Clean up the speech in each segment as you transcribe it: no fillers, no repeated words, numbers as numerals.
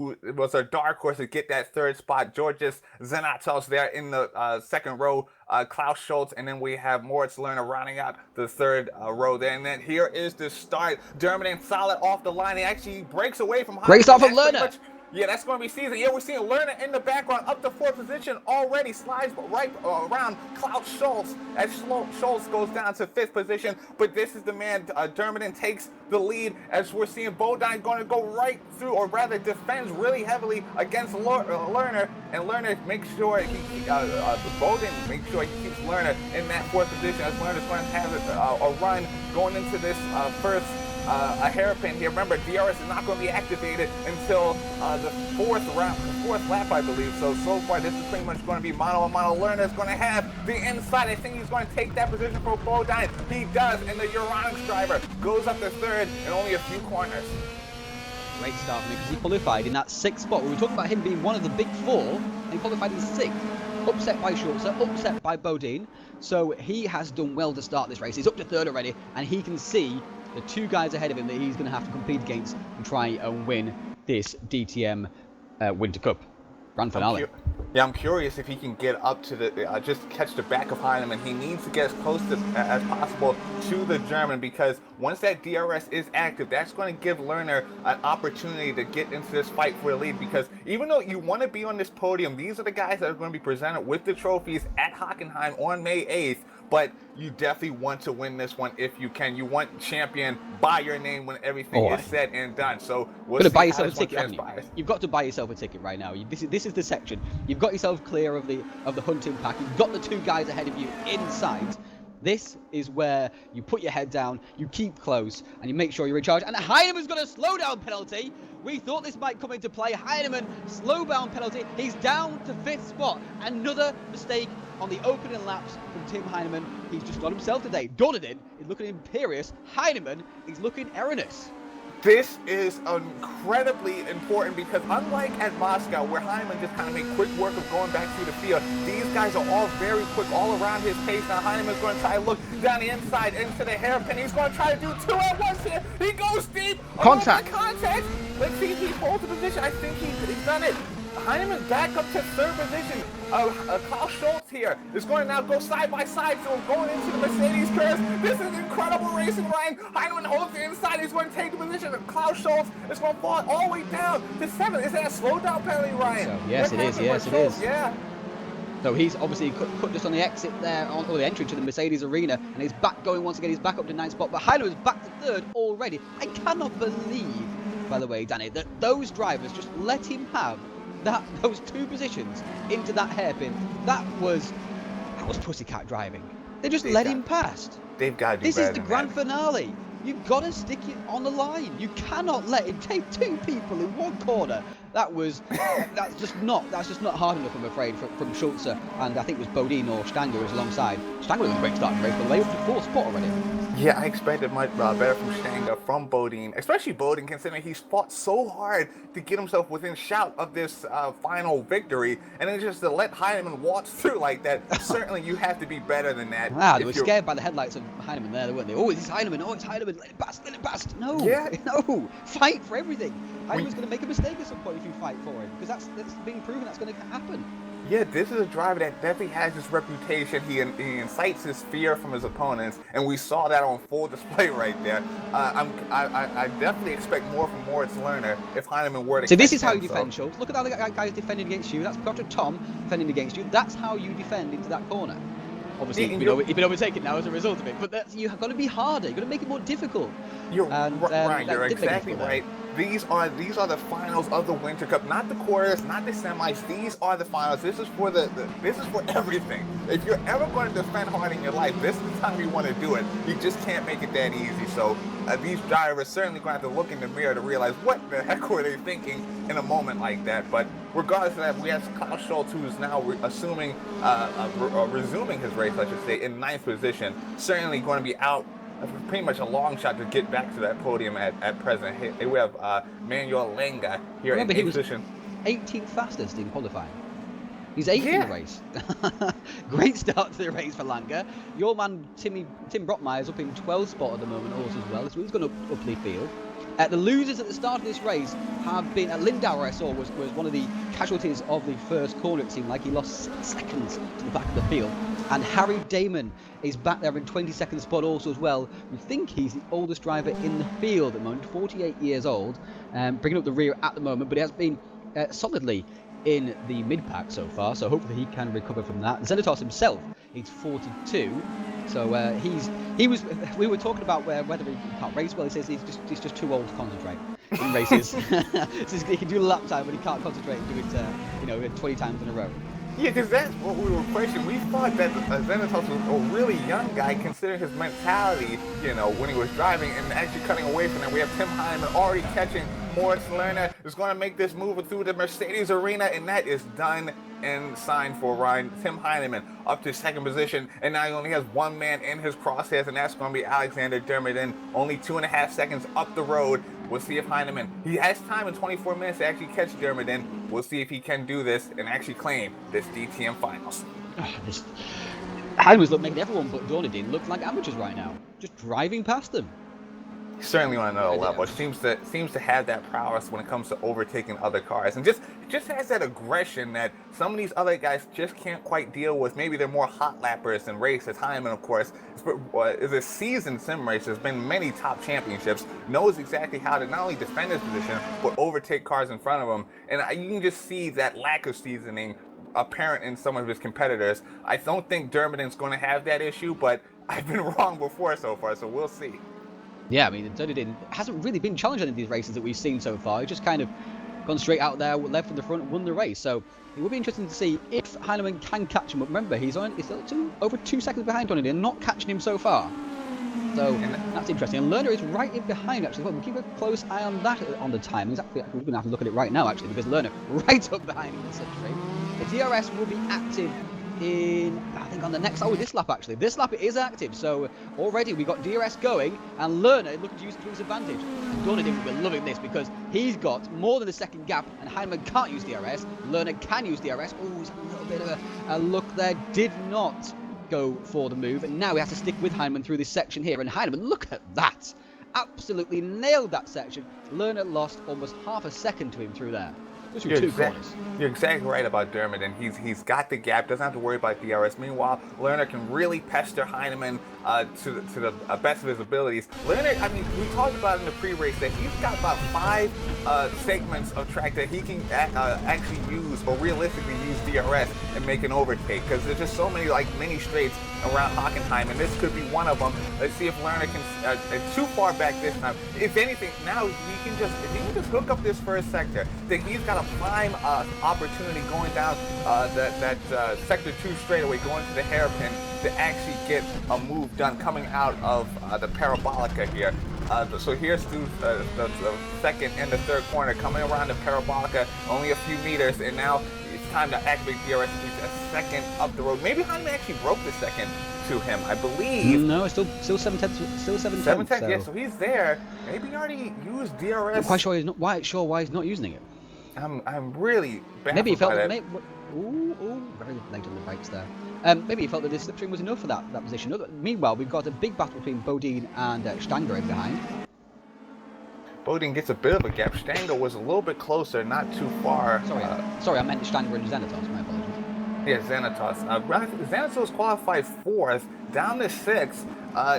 who was a dark horse to get that third spot. Georges Zenatos there in the second row. Klaus Schultz, and then we have Moritz Lerner rounding out the third row there. And then here is the start. Dermot solid off the line. He actually breaks away from Great Heinemann. start from Lerner. Yeah, that's going to be season. Yeah, we're seeing Lerner in the background up to fourth position already. Slides right around Klaus Schultz as Schultz goes down to fifth position. But this is the man, Dermot takes the lead as we're seeing Bodine going to go right through, or rather defends really heavily against Lerner. And Lerner makes sure Bodine makes sure he keeps Lerner in that fourth position as Lerner's going to have a run going into this first a hairpin here. Remember, DRS is not going to be activated until the fourth lap, I believe. So far, this is pretty much going to be mano a mano. Lerner is going to have the inside. I think he's going to take that position for Bodine. He does, and the Euronics driver goes up to third in only a few corners. Great start for him because he qualified in that sixth spot. We were talking about him being one of the big four, and he qualified in sixth. Upset by Schultzer, upset by Bodine. So he has done well to start this race. He's up to third already, and he can see the two guys ahead of him that he's going to have to compete against and try and win this DTM Winter Cup Grand Finale. I'm curious if he can get up to the, just catch the back of Heinemann. He needs to get as close as possible to the German, because once that DRS is active, that's going to give Lerner an opportunity to get into this fight for the lead. Because even though you want to be on this podium, these are the guys that are going to be presented with the trophies at Hockenheim on May 8th. But you definitely want to win this one if you can. You want champion by your name when everything is said and done. So we'll see buy how yourself this a ticket, one transpires. You've got to buy yourself a ticket right now. This is the section. You've got yourself clear of the hunting pack. You've got the two guys ahead of you in sight. This is where you put your head down, you keep close, and you make sure you're in charge. And Heinemann's got a slow down penalty. We thought this might come into play. Heinemann, slow down penalty. He's down to fifth spot. Another mistake on the opening laps from Tim Heinemann. He's just got himself today. Doneddin is looking imperious. Heinemann is looking erroneous. This is incredibly important because unlike at Moscow, where Heinemann just kind of made quick work of going back through the field, these guys are all very quick all around his pace. Now Heinemann's going to try to look down the inside into the hairpin. He's going to try to do two at once here. He goes deep. Contact. Let's see if he holds the position. I think he's done it. Heinemann back up to third position. Klaus Schultz here is going to now go side by side, so going into the Mercedes curves. This is incredible racing, Ryan. Heinemann holds the inside. He's going to take the position. Klaus Schultz is going to fall all the way down to seventh. Is that a slow down penalty, Ryan? So, yes, it is. Yes, it is. Yeah. So he's obviously cut just on the exit there, or the entry to the Mercedes arena, and he's back going once again. He's back up to ninth spot, but Heinemann's back to third already. I cannot believe, by the way, Danny, that those drivers just let him have those two positions into that hairpin. That was pussycat driving. They just let him past. They've got to do this better is the than grand that. finale. You've got to stick it on the line. You cannot let him take two people in one corner. That's just not hard enough, I'm afraid, from Schultzer, and I think it was Bodine or Stanger was alongside. Stanger was a great start in the race, by the way, up to fourth spot already. Yeah, I expected much better from Stanger, from Bodine, especially Bodine, considering he's fought so hard to get himself within shout of this final victory, and then just to let Heinemann waltz through like that. Certainly, you have to be better than that. They were scared by the headlights of Heinemann there, weren't they? Oh, it's Heinemann. Oh, it's Heinemann. Let it pass. No, no. Fight for everything. Heinemann's going to make a mistake at some point if you fight for him, because that's being proven that's going to happen. Yeah, this is a driver that definitely has this reputation. He incites his fear from his opponents, and we saw that on full display right there. I definitely expect more from Moritz Lerner if Heinemann were to. So this is how you defend, Schultz. Look at how the guy's defending against you. That's Dr. Tom defending against you. That's how you defend into that corner. Obviously, you've been overtaken now as a result of it, but you've got to be harder. You've got to make it more difficult. You're right. You're exactly right. These are the finals of the Winter Cup, not the quarters, not the semis. These are the finals. This is for this is for everything. If you're ever going to defend hard in your life, this is the time you want to do it. You just can't make it that easy. So these drivers certainly going to have to look in the mirror to realize what the heck were they thinking in a moment like that. But regardless of that, we have Klaus Schultz, who is now resuming his race, I should say, in ninth position. Certainly going to be out pretty much a long shot to get back to that podium at present. Here we have Manuel Lenga here in eighth position. 18th fastest in qualifying. He's 8th in the race. Great start to the race for Langer. Your man Tim Brockmeyer's up in 12th spot at the moment also as well. So he's gone up the field. The losers at the start of this race have been... Lindauer, I saw, was one of the casualties of the first corner. It seemed like he lost 6 seconds to the back of the field. And Harry Damon is back there in 22nd spot also as well. We think he's the oldest driver in the field at the moment, 48 years old, bringing up the rear at the moment, but he has been solidly in the mid-pack so far, so hopefully he can recover from that. Xenitos himself, he's 42, so we were talking about whether he can't race well. He says he's just too old to concentrate in races. So he can do a lap time, but he can't concentrate and do it 20 times in a row. Yeah, because that's what we were questioning. We thought that Xenitos was a really young guy, considering his mentality, when he was driving, and actually cutting away from that. We have Tim Heineman already catching Moritz Lerner, is going to make this move through the Mercedes arena, and that is done and signed for Tim Heineman up to 2nd position, and now he only has one man in his crosshairs, and that's going to be Alexander Dermidin, only 2.5 seconds up the road. We'll see if Heineman, he has time in 24 minutes to actually catch Dermidin. We'll see if he can do this and actually claim this DTM finals. Heineman's making everyone but Dornadin look like amateurs right now, just driving past them. Certainly on another level. Seems to have that prowess when it comes to overtaking other cars, and just has that aggression that some of these other guys just can't quite deal with. Maybe they're more hot lappers than racers. Heineman, of course, is a seasoned sim racer. Has been many top championships. Knows exactly how to not only defend his position but overtake cars in front of him. And you can just see that lack of seasoning apparent in some of his competitors. I don't think Dermidin's going to have that issue, but I've been wrong before so far, so we'll see. Yeah, I mean, Dornadin hasn't really been challenged in these races that we've seen so far. He's just kind of gone straight out there, led from the front, won the race. So it will be interesting to see if Heineman can catch him. But remember, he's still over 2 seconds behind Dornadin, not catching him so far. So that's interesting. And Lerner is right in behind, actually. Well, we'll keep a close eye on that on the timings. We're going to have to look at it right now, actually, because Lerner right up behind him in the century. The DRS will be active on the next, this lap actually. This lap it is active, so already we got DRS going, and Lerner looking to use it to his advantage. And Dornadin will be loving this because he's got more than a second gap, and Heineman can't use DRS. Lerner can use DRS. Oh, there's a little bit of a look there. Did not go for the move, and now we have to stick with Heineman through this section here. And Heineman, look at that! Absolutely nailed that section. Lerner lost almost half a second to him through there. You're exactly right about Dermidin. He's got the gap, doesn't have to worry about DRS. Meanwhile, Lerner can really pester Heineman to the best of his abilities. Lerner, I mean, we talked about in the pre-race that he's got about 5 segments of track that he can actually use or realistically use DRS and make an overtake, because there's just so many mini straights around Hockenheim, and this could be one of them. Let's see if Lerner can too far back this time. If anything, now if he can just hook up this first sector, then he's got a prime opportunity going down that sector 2 straightaway, going to the hairpin to actually get a move done coming out of the Parabolica here. So here's the second and the third corner coming around the Parabolica, only a few meters, and now it's time to activate DRS to reach a second up the road. Maybe Heineman actually broke the second to him, I believe. No, it's still 7/10. Still 7/10. 7/10, yeah, so he's there. Maybe he already used DRS. I'm quite sure he's not. Why he's not using it? I'm really baffled. Maybe he felt that. Very late on the brakes there. Maybe he felt that the slipstream was enough for that position. Meanwhile, we've got a big battle between Bodine and Stanger in behind. Bodine gets a bit of a gap. Stanger was a little bit closer, not too far. Sorry, I meant Stanger and Xenitos. My apologies. Yeah, Xenitos. Xenitos qualified 4th, down to 6th.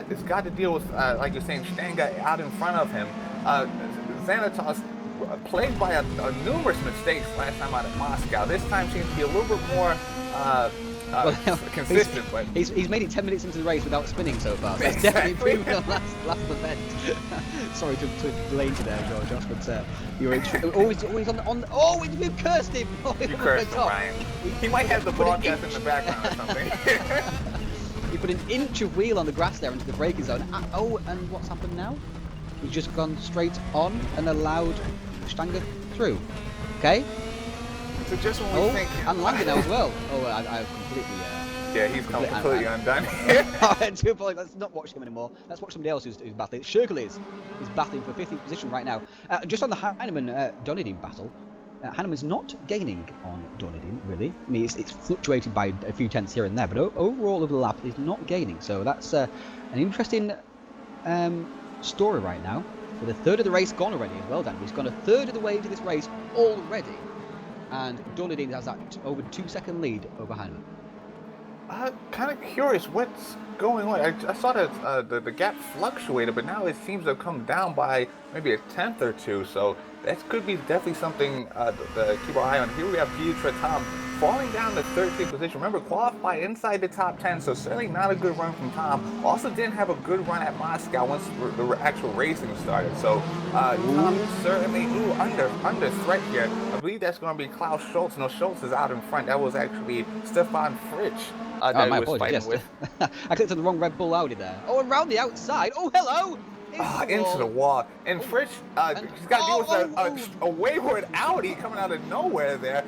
It's got to deal with, like you're saying, Stanger out in front of him. Xenitos plagued by numerous mistakes last time out at Moscow. This time seems to be a little bit more consistent. He's made it 10 minutes into the race without spinning so far. So that's definitely improved on last event. Sorry to delay you there, Josh, but you're always on. Oh, we've cursed him. You cursed him, Ryan. He might have the broadcast in the background or something. He put an inch of wheel on the grass there into the braking zone. And what's happened now? He's just gone straight on and allowed Stanger through. Okay. So just when we think... and landed now as well. I've completely... yeah, he's completely undone. Let's not watch him anymore. Let's watch somebody else who's battling. Schergel is battling for 15th position right now. Just on the Heineman-Dornadin battle, Heineman's not gaining on Dornadin, really. I mean, it's fluctuated by a few tenths here and there, but overall over the lap, he's not gaining. So that's an interesting... story right now. with a third of the race gone already as well, Dan. He's gone a third of the way into this race already. And Dunedin has that over 2-second lead over Heinemann. Kind of curious what's going on. I saw that the gap fluctuated, but now it seems to have come down by maybe a tenth or two. So that could be definitely something to keep our eye on. Here we have Pietra Tom falling down to 13th position. Remember, qualified inside the top 10, so certainly not a good run from Tom. Also didn't have a good run at Moscow once the actual racing started. So Tom certainly under threat here. I believe that's going to be Klaus Schultz. No, Schultz is out in front. That was actually Stefan Fritsch. My apologies, yes. I clicked on the wrong Red Bull Audi there. Oh, around the outside. Oh, hello! Into the wall. And Fritsch, he's got to deal with a wayward Audi coming out of nowhere there.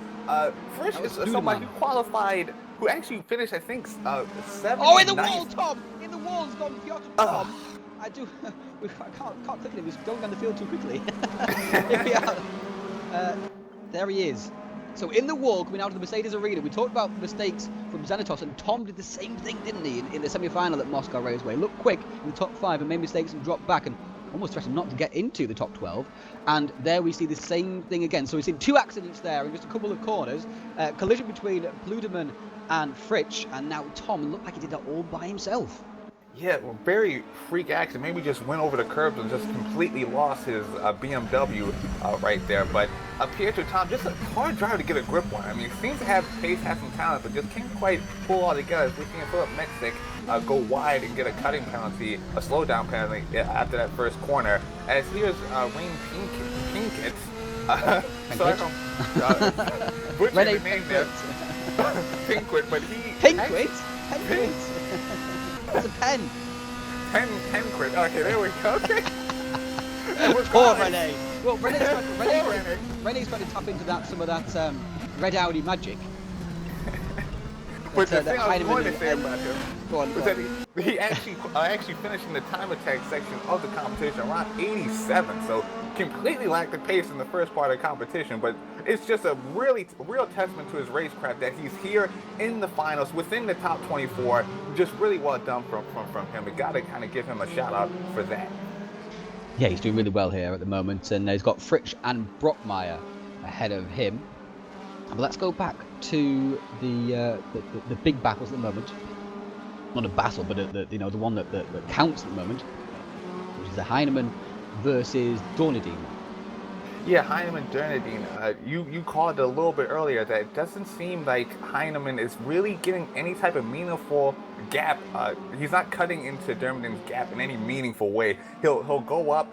Fritsch is somebody who qualified, who actually finished, I think, 7th. Oh, in the wall, Tom! In the wall has gone Piotr Tom. I can't click him. He's going down the field too quickly. Here we are. There he is. So in the wall, coming out of the Mercedes arena, we talked about mistakes from Xanatos, and Tom did the same thing, didn't he, in the semi-final at Moscow Raceway. Looked quick in the top 5 and made mistakes and dropped back and almost threatened not to get into the top 12. And there we see the same thing again. So we've seen 2 accidents there in just a couple of corners. Collision between Pluderman and Fritsch, and now Tom looked like he did that all by himself. Yeah, well, very freak accident. Maybe just went over the curbs and just completely lost his BMW right there. But Pietro Tom, just a hard driver to get a grip on. I mean, he seems to have pace, has some talent, but just can't quite pull all together. We're seeing Philip Mexick go wide and get a cutting penalty, a slowdown penalty after that first corner. As here's Wayne Pinkett. Sorry, butchered the name there. Pinkwit, but he... Pinkwit? It's a pen. Pen quit. Okay, there we go. Okay. Poor Rene. Well, Rene's trying to tap into some of that red Audi magic. But the thing I was going to say about him was that he actually finished in the time attack section of the competition around 87, so completely lacked the pace in the first part of the competition. But it's just a real testament to his racecraft that he's here in the finals within the top 24. Just really well done from him. We got to kind of give him a shout out for that. Yeah, he's doing really well here at the moment, and he's got Fritsch and Brockmeyer ahead of him. But let's go back to the big battles at the moment. Not a battle, but the one that counts at the moment, which is the Heinemann versus Dornadine. Yeah, Heinemann Dornadine. You called it a little bit earlier that it doesn't seem like Heinemann is really getting any type of meaningful gap. He's not cutting into Dornadine's gap in any meaningful way. He'll go up